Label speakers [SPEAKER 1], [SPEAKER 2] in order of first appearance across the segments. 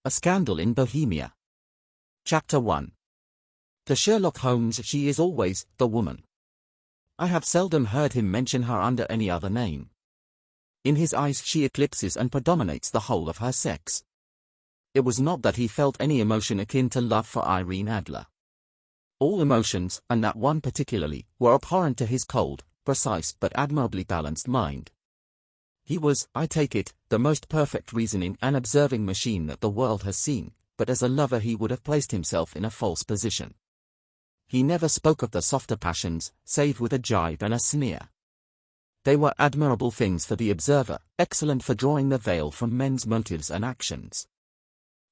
[SPEAKER 1] A Scandal in Bohemia. Chapter 1. To Sherlock Holmes she is always the woman. I have seldom heard him mention her under any other name. In his eyes she eclipses and predominates the whole of her sex. It was not that he felt any emotion akin to love for Irene Adler. All emotions, and that one particularly, were abhorrent to his cold, precise but admirably balanced mind. He was, I take it, the most perfect reasoning and observing machine that the world has seen, but as a lover he would have placed himself in a false position. He never spoke of the softer passions, save with a jibe and a sneer. They were admirable things for the observer, excellent for drawing the veil from men's motives and actions.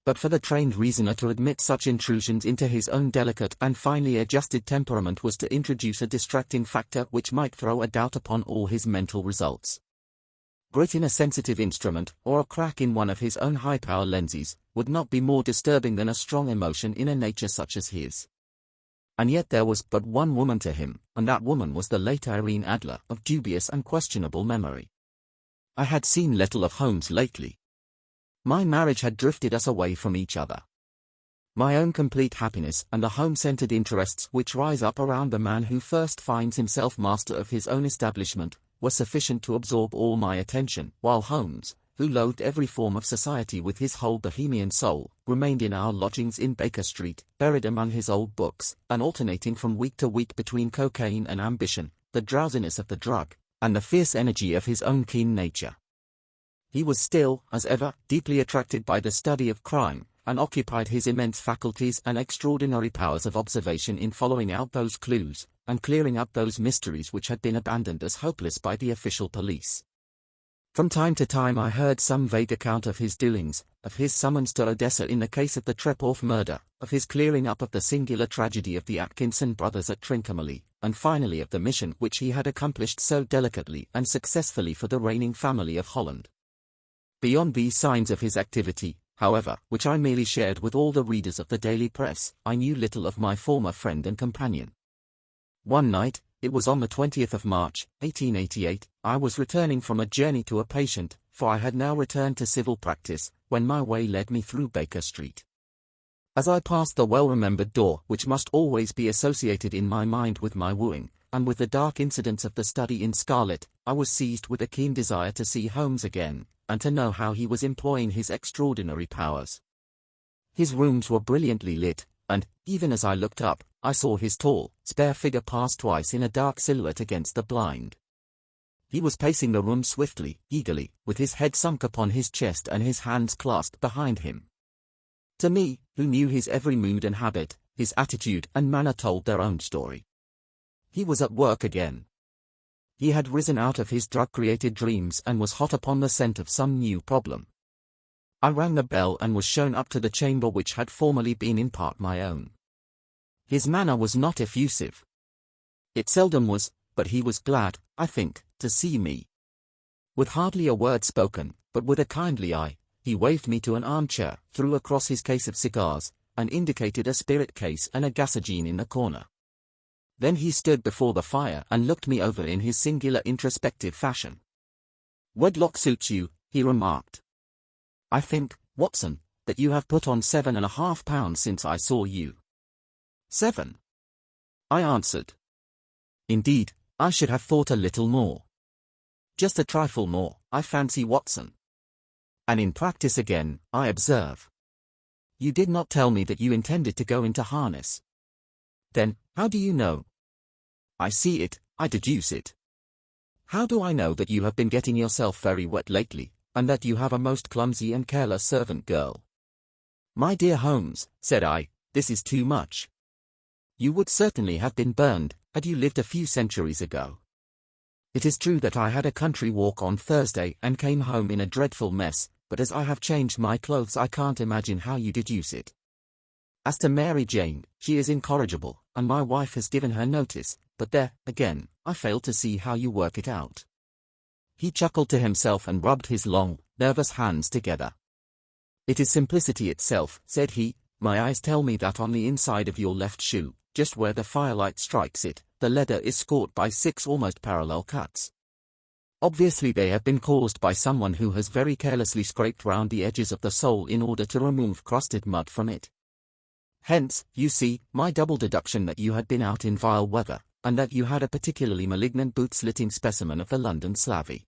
[SPEAKER 1] But for the trained reasoner to admit such intrusions into his own delicate and finely adjusted temperament was to introduce a distracting factor which might throw a doubt upon all his mental results. Grit in a sensitive instrument, or a crack in one of his own high-power lenses, would not be more disturbing than a strong emotion in a nature such as his. And yet there was but one woman to him, and that woman was the late Irene Adler, of dubious and questionable memory. I had seen little of Holmes lately. My marriage had drifted us away from each other. My own complete happiness and the home-centered interests which rise up around the man who first finds himself master of his own establishment, were sufficient to absorb all my attention, while Holmes, who loathed every form of society with his whole Bohemian soul, remained in our lodgings in Baker Street, buried among his old books, and alternating from week to week between cocaine and ambition, the drowsiness of the drug, and the fierce energy of his own keen nature. He was still, as ever, deeply attracted by the study of crime, and occupied his immense faculties and extraordinary powers of observation in following out those clues, and clearing up those mysteries which had been abandoned as hopeless by the official police. From time to time I heard some vague account of his doings, of his summons to Odessa in the case of the Trepoff murder, of his clearing up of the singular tragedy of the Atkinson brothers at Trincomalee, and finally of the mission which he had accomplished so delicately and successfully for the reigning family of Holland. Beyond these signs of his activity, however, which I merely shared with all the readers of the daily press, I knew little of my former friend and companion. One night, it was on the 20th of March, 1888, I was returning from a journey to a patient, for I had now returned to civil practice, when my way led me through Baker Street. As I passed the well-remembered door which must always be associated in my mind with my wooing, and with the dark incidents of the study in scarlet, I was seized with a keen desire to see Holmes again, and to know how he was employing his extraordinary powers. His rooms were brilliantly lit, and, even as I looked up, I saw his tall, spare figure pass twice in a dark silhouette against the blind. He was pacing the room swiftly, eagerly, with his head sunk upon his chest and his hands clasped behind him. To me, who knew his every mood and habit, his attitude and manner told their own story. He was at work again. He had risen out of his drug-created dreams and was hot upon the scent of some new problem. I rang the bell and was shown up to the chamber which had formerly been in part my own. His manner was not effusive. It seldom was, but he was glad, I think, to see me. With hardly a word spoken, but with a kindly eye, he waved me to an armchair, threw across his case of cigars, and indicated a spirit case and a gasogene in the corner. Then he stood before the fire and looked me over in his singular introspective fashion. "Wedlock suits you," he remarked. "I think, Watson, that you have put on 7.5 pounds since I saw you." 7. I answered. "Indeed, I should have thought a little more." "Just a trifle more, I fancy, Watson." "And in practice again, I observe. You did not tell me that you intended to go into harness." "Then, how do you know?" "I see it, I deduce it." "How do I know that you have been getting yourself very wet lately, and that you have a most clumsy and careless servant girl?" "My dear Holmes," said I, "this is too much. You would certainly have been burned, had you lived a few centuries ago. It is true that I had a country walk on Thursday and came home in a dreadful mess, but as I have changed my clothes I can't imagine how you deduce it. As to Mary Jane, she is incorrigible, and my wife has given her notice, but there, again, I fail to see how you work it out." He chuckled to himself and rubbed his long, nervous hands together. "It is simplicity itself," said he. "My eyes tell me that on the inside of your left shoe, just where the firelight strikes it, the leather is scored by 6 almost parallel cuts. Obviously they have been caused by someone who has very carelessly scraped round the edges of the sole in order to remove crusted mud from it. Hence, you see, my double deduction that you had been out in vile weather, and that you had a particularly malignant boot-slitting specimen of the London slavey.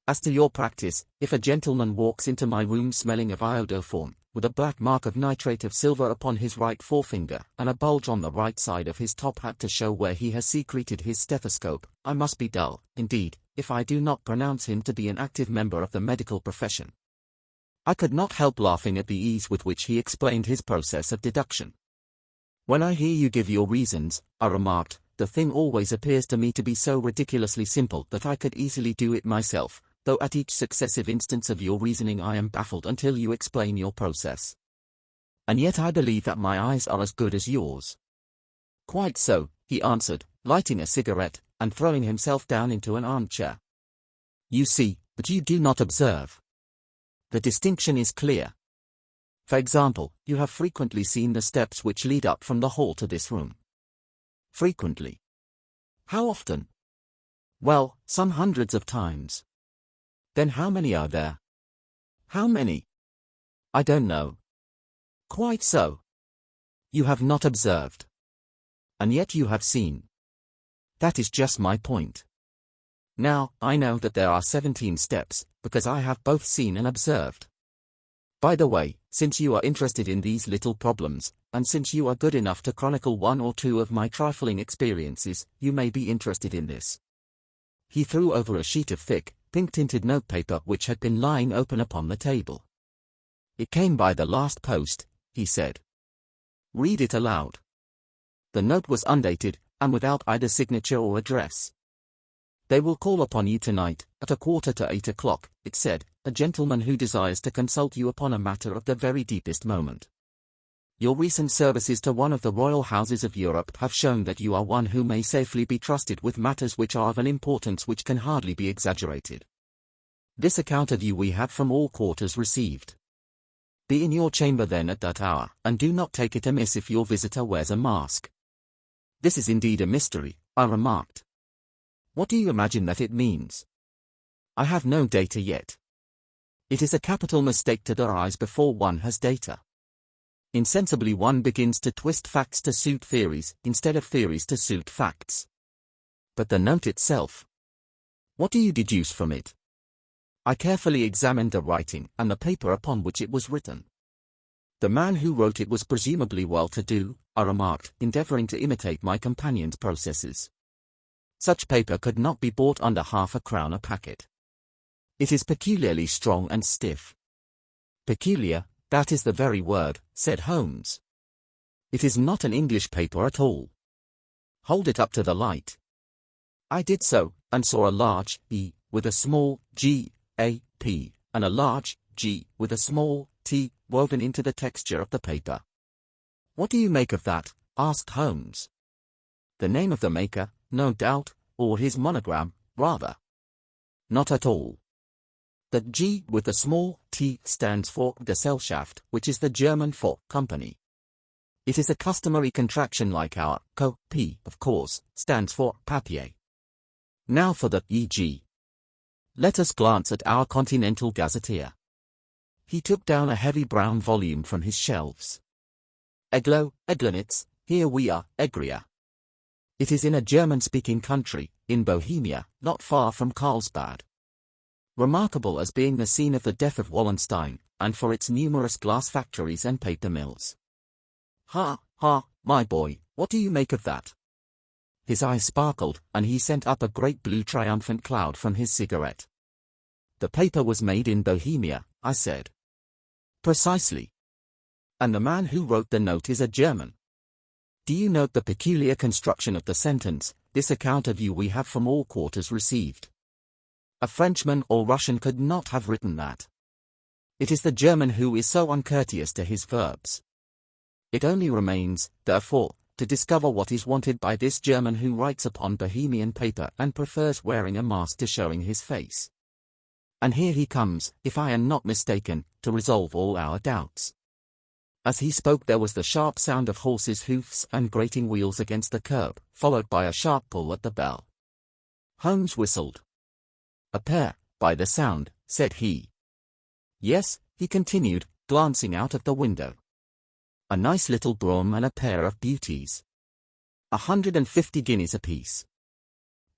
[SPEAKER 1] As to your practice, if a gentleman walks into my room smelling of iodoform, with a black mark of nitrate of silver upon his right forefinger, and a bulge on the right side of his top hat to show where he has secreted his stethoscope, I must be dull, indeed, if I do not pronounce him to be an active member of the medical profession. I could not help laughing at the ease with which he explained his process of deduction. When I hear you give your reasons, I remarked, the thing always appears to me to be so ridiculously simple that I could easily do it myself, though at each successive instance of your reasoning I am baffled until you explain your process. And yet I believe that my eyes are as good as yours. Quite so, he answered, lighting a cigarette, and throwing himself down into an armchair. You see, but you do not observe. The distinction is clear. For example, you have frequently seen the steps which lead up from the hall to this room. Frequently. How often? Well, some hundreds of times. Then how many are there? How many? I don't know. Quite so. You have not observed. And yet you have seen. That is just my point. Now, I know that there are 17 steps, because I have both seen and observed. By the way, since you are interested in these little problems, and since you are good enough to chronicle one or two of my trifling experiences, you may be interested in this. He threw over a sheet of thick, pink-tinted notepaper which had been lying open upon the table. It came by the last post, he said. Read it aloud. The note was undated, and without either signature or address. They will call upon you tonight, at 7:45, it said, a gentleman who desires to consult you upon a matter of the very deepest moment. Your recent services to one of the royal houses of Europe have shown that you are one who may safely be trusted with matters which are of an importance which can hardly be exaggerated. This account of you we have from all quarters received. Be in your chamber then at that hour, and do not take it amiss if your visitor wears a mask. This is indeed a mystery, I remarked. What do you imagine that it means? I have no data yet. It is a capital mistake to theorize before one has data. Insensibly one begins to twist facts to suit theories, instead of theories to suit facts. But the note itself? What do you deduce from it? I carefully examined the writing and the paper upon which it was written. The man who wrote it was presumably well-to-do, I remarked, endeavoring to imitate my companion's processes. Such paper could not be bought under £0.50 a packet. It is peculiarly strong and stiff. Peculiar, that is the very word, said Holmes. It is not an English paper at all. Hold it up to the light. I did so, and saw a large E with a small G, A, P, and a large G with a small T woven into the texture of the paper. What do you make of that? Asked Holmes. The name of the maker, no doubt, or his monogram, rather. Not at all. The G with the small t stands for Gesellschaft, which is the German for company. It is a customary contraction like our co. P, of course, stands for papier. Now for the EG. Let us glance at our Continental Gazetteer. He took down a heavy brown volume from his shelves. Eglo, Eglenitz, here we are, Egria. It is in a German-speaking country, in Bohemia, not far from Carlsbad. Remarkable as being the scene of the death of Wallenstein, and for its numerous glass factories and paper mills. Ha, ha, my boy, what do you make of that? His eyes sparkled, and he sent up a great blue triumphant cloud from his cigarette. The paper was made in Bohemia, I said. Precisely. And the man who wrote the note is a German. Do you note the peculiar construction of the sentence, this account of you we have from all quarters received? A Frenchman or Russian could not have written that. It is the German who is so uncourteous to his verbs. It only remains, therefore, to discover what is wanted by this German who writes upon Bohemian paper and prefers wearing a mask to showing his face. And here he comes, if I am not mistaken, to resolve all our doubts. As he spoke there was the sharp sound of horses' hoofs and grating wheels against the curb, followed by a sharp pull at the bell. Holmes whistled. A pair, by the sound, said he. Yes, he continued, glancing out of the window. A nice little brougham and a pair of beauties. 150 guineas apiece.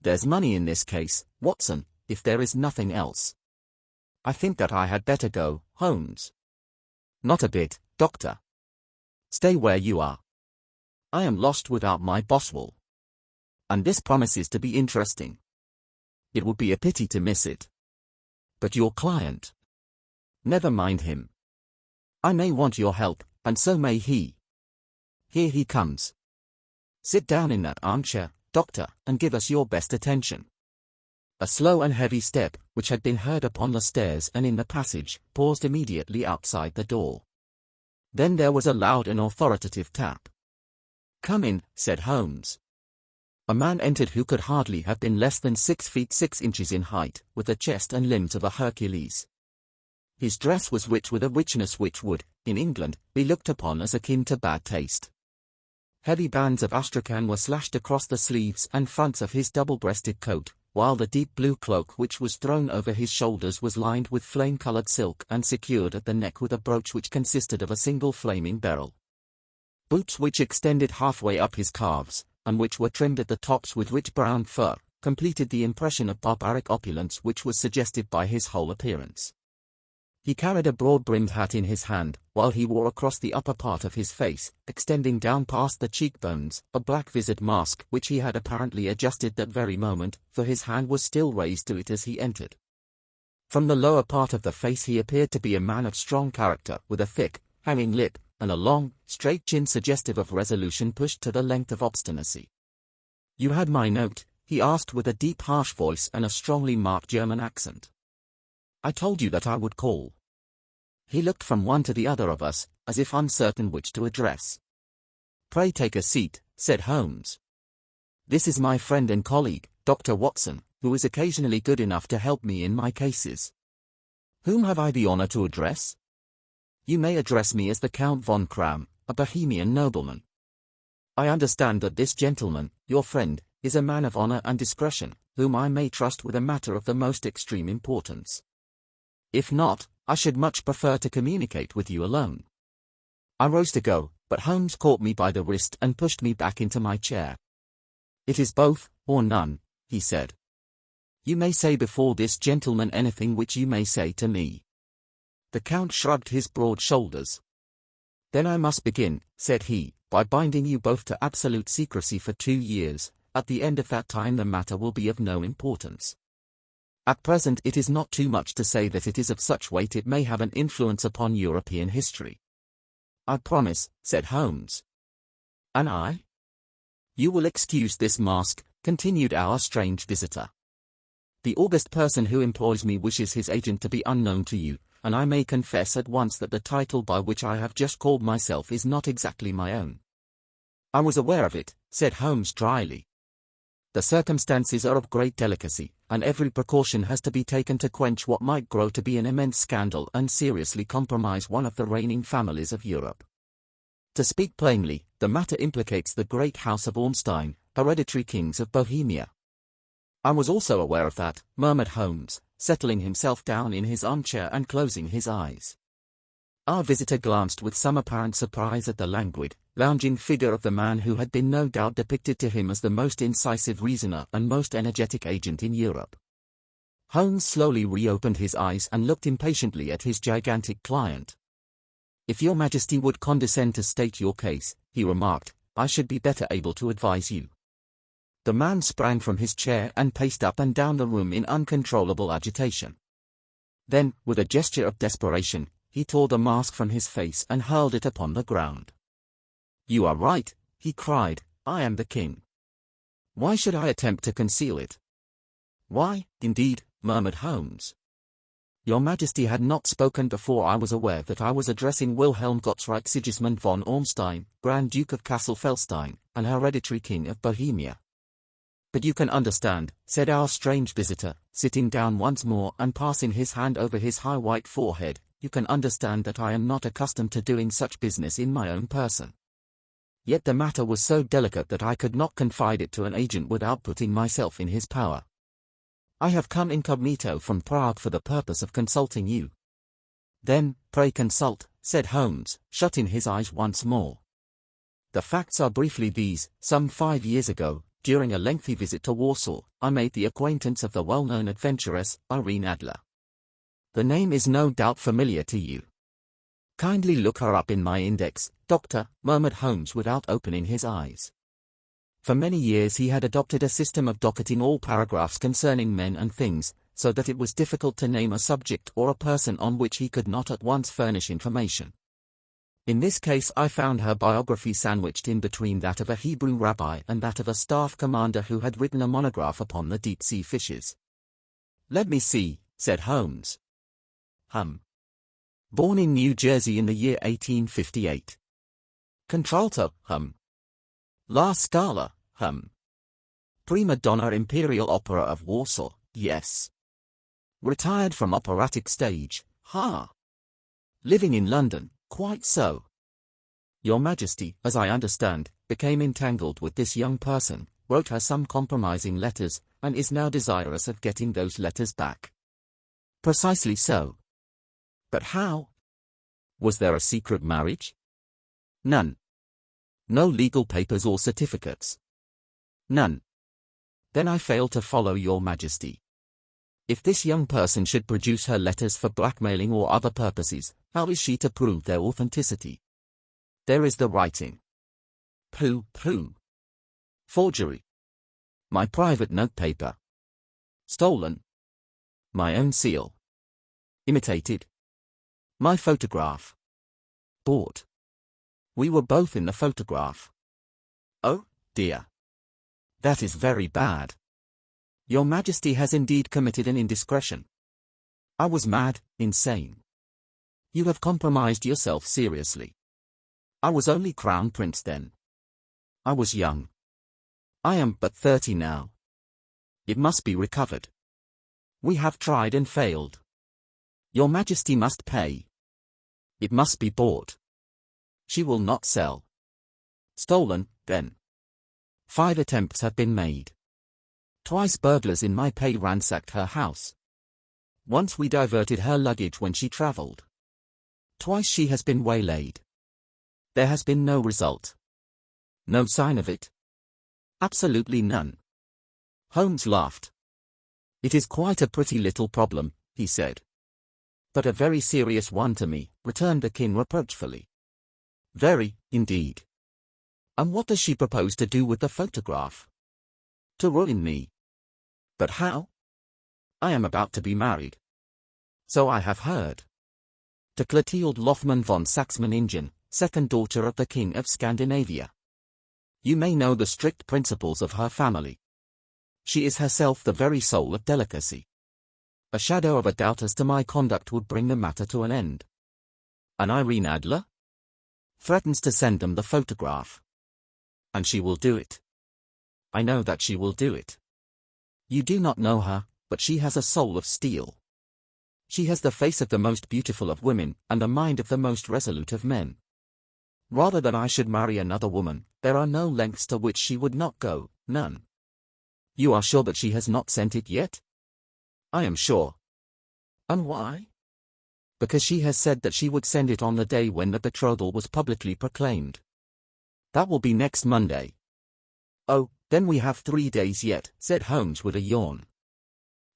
[SPEAKER 1] There's money in this case, Watson, if there is nothing else. I think that I had better go, Holmes. Not a bit, Doctor. Stay where you are. I am lost without my Boswell. And this promises to be interesting. It would be a pity to miss it. But your client? Never mind him. I may want your help, and so may he. Here he comes. Sit down in that armchair, Doctor, and give us your best attention. A slow and heavy step, which had been heard upon the stairs and in the passage, paused immediately outside the door. Then there was a loud and authoritative tap. Come in, said Holmes. A man entered who could hardly have been less than 6 feet 6 inches in height, with the chest and limbs of a Hercules. His dress was rich with a richness which would, in England, be looked upon as akin to bad taste. Heavy bands of astrakhan were slashed across the sleeves and fronts of his double-breasted coat, while the deep blue cloak which was thrown over his shoulders was lined with flame-colored silk and secured at the neck with a brooch which consisted of a single flaming beryl. Boots which extended halfway up his calves, and which were trimmed at the tops with rich brown fur, completed the impression of barbaric opulence which was suggested by his whole appearance. He carried a broad-brimmed hat in his hand, while he wore across the upper part of his face, extending down past the cheekbones, a black-visored mask which he had apparently adjusted that very moment, for his hand was still raised to it as he entered. From the lower part of the face he appeared to be a man of strong character, with a thick, hanging lip, and a long, straight chin suggestive of resolution pushed to the length of obstinacy. "You had my note?" he asked with a deep harsh voice and a strongly marked German accent. "I told you that I would call." He looked from one to the other of us, as if uncertain which to address. "Pray take a seat," said Holmes. "This is my friend and colleague, Dr. Watson, who is occasionally good enough to help me in my cases. Whom have I the honor to address?" "You may address me as the Count von Kram, a Bohemian nobleman. I understand that this gentleman, your friend, is a man of honor and discretion, whom I may trust with a matter of the most extreme importance. If not, I should much prefer to communicate with you alone." I rose to go, but Holmes caught me by the wrist and pushed me back into my chair. "It is both, or none," he said. "You may say before this gentleman anything which you may say to me." The Count shrugged his broad shoulders. "Then I must begin," said he, "by binding you both to absolute secrecy for 2 years. At the end of that time the matter will be of no importance. At present it is not too much to say that it is of such weight it may have an influence upon European history." "I promise," said Holmes. "And I?" "You will excuse this mask," continued our strange visitor. "The august person who employs me wishes his agent to be unknown to you, and I may confess at once that the title by which I have just called myself is not exactly my own." "I was aware of it," said Holmes dryly. "The circumstances are of great delicacy, and every precaution has to be taken to quench what might grow to be an immense scandal and seriously compromise one of the reigning families of Europe. To speak plainly, the matter implicates the great house of Ormstein, hereditary kings of Bohemia." "I was also aware of that," murmured Holmes, settling himself down in his armchair and closing his eyes. Our visitor glanced with some apparent surprise at the languid, lounging figure of the man who had been no doubt depicted to him as the most incisive reasoner and most energetic agent in Europe. Holmes slowly reopened his eyes and looked impatiently at his gigantic client. "If your Majesty would condescend to state your case," he remarked, "I should be better able to advise you." The man sprang from his chair and paced up and down the room in uncontrollable agitation. Then, with a gesture of desperation, he tore the mask from his face and hurled it upon the ground. "You are right," he cried, "I am the king. Why should I attempt to conceal it?" "Why, indeed," murmured Holmes. "Your Majesty had not spoken before I was aware that I was addressing Wilhelm Gottsreich Sigismund von Ormstein, Grand Duke of Cassel-Felstein, and hereditary King of Bohemia." "But you can understand," said our strange visitor, sitting down once more and passing his hand over his high white forehead, "you can understand that I am not accustomed to doing such business in my own person. Yet the matter was so delicate that I could not confide it to an agent without putting myself in his power. I have come incognito from Prague for the purpose of consulting you. Then, pray consult, said Holmes, shutting his eyes once more. The facts are briefly these: some 5 years ago, during a lengthy visit to Warsaw, I made the acquaintance of the well-known adventuress, Irene Adler. The name is no doubt familiar to you. Kindly look her up in my index, Doctor, murmured Holmes without opening his eyes. For many years he had adopted a system of docketing all paragraphs concerning men and things, so that it was difficult to name a subject or a person on which he could not at once furnish information. In this case I found her biography sandwiched in between that of a Hebrew rabbi and that of a staff commander who had written a monograph upon the deep-sea fishes. Let me see, said Holmes. Born in New Jersey in the year 1858. Contralto, La Scala, Prima donna Imperial Opera of Warsaw, yes. Retired from operatic stage, Living in London, quite so. Your Majesty, as I understand, became entangled with this young person, wrote her some compromising letters, and is now desirous of getting those letters back. Precisely so. But how? Was there a secret marriage? None. No legal papers or certificates? None. Then I fail to follow your Majesty. If this young person should produce her letters for blackmailing or other purposes, how is she to prove their authenticity? There is the writing. Pooh. Forgery. My private notepaper. Stolen. My own seal. Imitated. My photograph. Bought. We were both in the photograph. Oh, dear. That is very bad. Your Majesty has indeed committed an indiscretion. I was mad, insane. You have compromised yourself seriously. I was only Crown Prince then. I was young. I am but 30 now. It must be recovered. We have tried and failed. Your Majesty must pay. It must be bought. She will not sell. Stolen, then. 5 attempts have been made. Twice burglars in my pay ransacked her house. Once we diverted her luggage when she travelled. Twice she has been waylaid. There has been no result. No sign of it? Absolutely none. Holmes laughed. It is quite a pretty little problem, he said. But a very serious one to me, returned the king reproachfully. Very, indeed. And what does she propose to do with the photograph? To ruin me. But how? I am about to be married. So I have heard. To Clotilde Lothman von Saxe-Meiningen, second daughter of the King of Scandinavia. You may know the strict principles of her family. She is herself the very soul of delicacy. A shadow of a doubt as to my conduct would bring the matter to an end. And Irene Adler? Threatens to send them the photograph. And she will do it. I know that she will do it. You do not know her, but she has a soul of steel. She has the face of the most beautiful of women, and the mind of the most resolute of men. Rather than I should marry another woman, there are no lengths to which she would not go, none. You are sure that she has not sent it yet? I am sure. And why? Because she has said that she would send it on the day when the betrothal was publicly proclaimed. That will be next Monday. Oh, then we have 3 days yet, said Holmes with a yawn.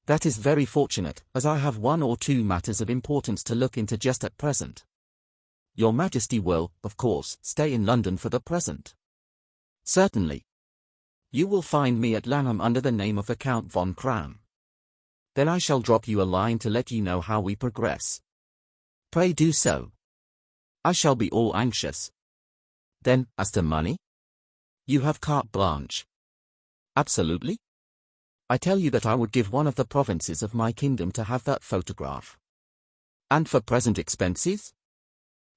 [SPEAKER 1] That is very fortunate, as I have 1 or 2 matters of importance to look into just at present. Your Majesty will, of course, stay in London for the present. Certainly. You will find me at Lanham under the name of the Count von Kram. Then I shall drop you a line to let you know how we progress. Pray do so. I shall be all anxious. Then, as to money? You have carte blanche. Absolutely? I tell you that I would give one of the provinces of my kingdom to have that photograph. And for present expenses?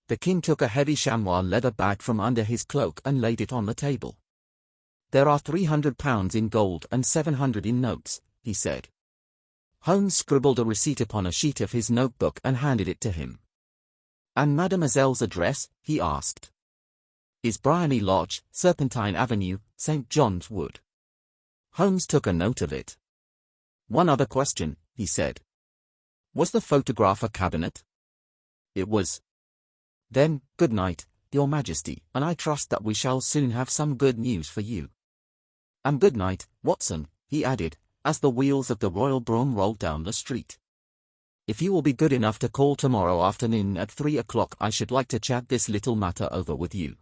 [SPEAKER 1] The king took a heavy chamois leather bag from under his cloak and laid it on the table. There are £300 in gold and 700 in notes, he said. Holmes scribbled a receipt upon a sheet of his notebook and handed it to him. And Mademoiselle's address, he asked. Is Bryony Lodge, Serpentine Avenue, St. John's Wood. Holmes took a note of it. One other question, he said. Was the photograph a cabinet? It was. Then, good night, Your Majesty, and I trust that we shall soon have some good news for you. And good night, Watson, he added, as the wheels of the royal brougham rolled down the street. If you will be good enough to call tomorrow afternoon at 3 o'clock, I should like to chat this little matter over with you.